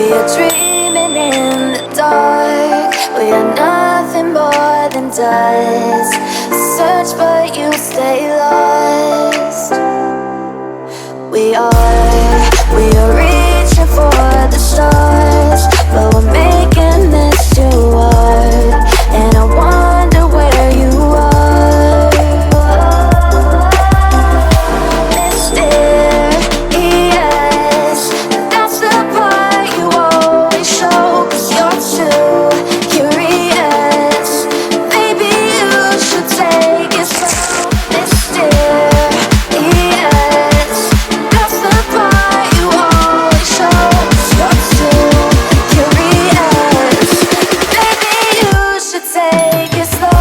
We are dreaming in the dark. We are nothing more than dust. Search but you stay lost. We are reaching for the stars, but we're making this too hard. And I wonder where you are. Mysterious, that's the part you always show. 'Cause you're too curious. Maybe you should take it slow. Mysterious, that's the part you always show. 'Cause you're too curious. Maybe you should take it slow.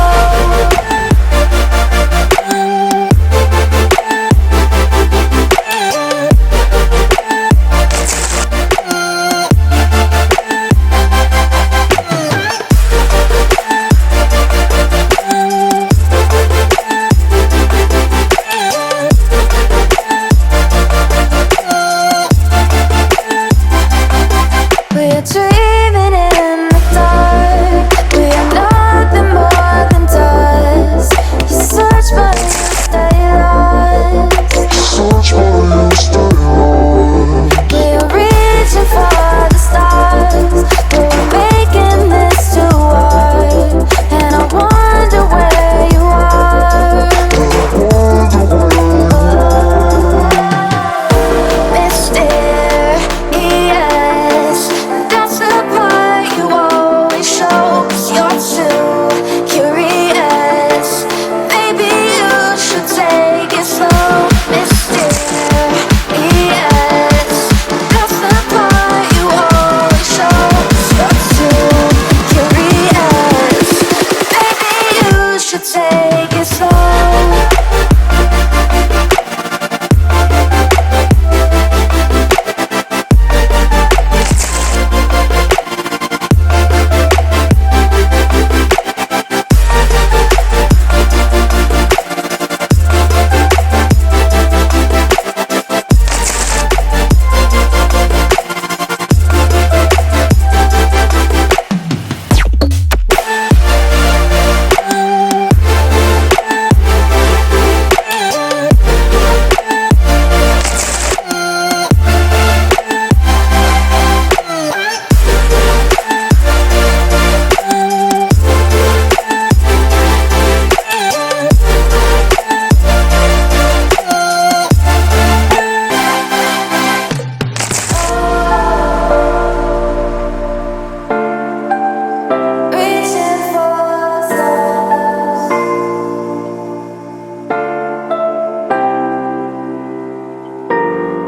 We're dreaming in the dark. We are nothing more than dust. You search but you stay lost. We are reaching for the stars, but we're making this too hard. And I wonder where you are. Mysterious, that's the part you always show. 'Cause you're too curious. Maybe you should take it slow. Mysterious, that's the part you always show. 'Cause you're too curious. Maybe you should take it slow. Reaching for stars.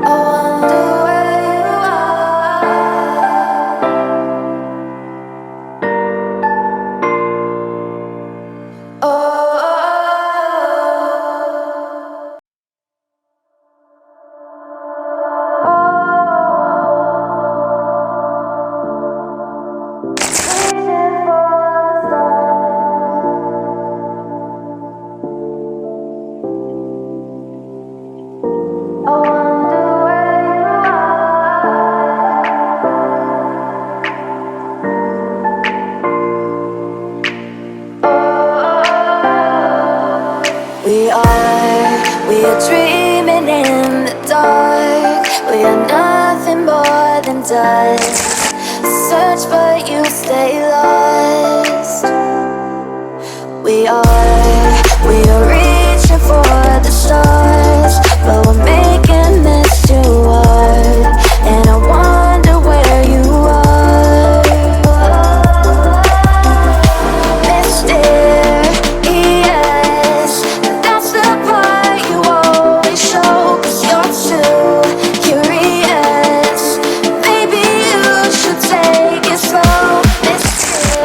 I wonder where you are. Oh. We are dreaming in the dark. We are nothing more than dust. Search but you stay lost. We are reaching for the stars, but we're making this too hard. And I wonder where you are. Mysterious, that's the part you always show. 'Cause you're too curious. Maybe you should take it slow. Mysterious,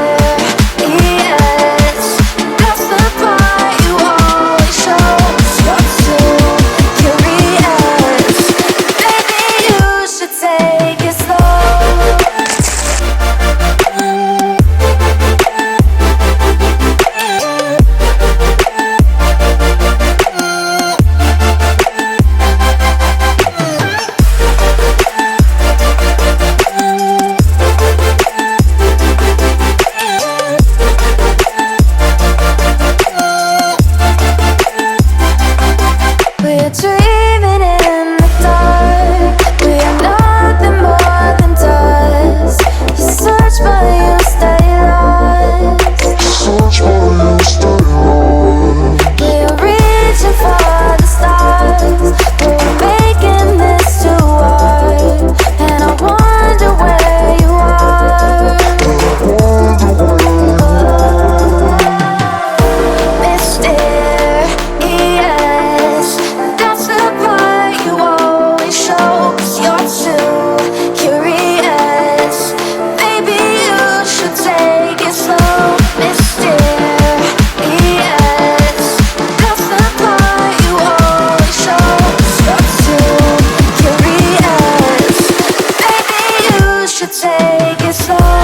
that's the part you always show. 'Cause you're too should take it slow.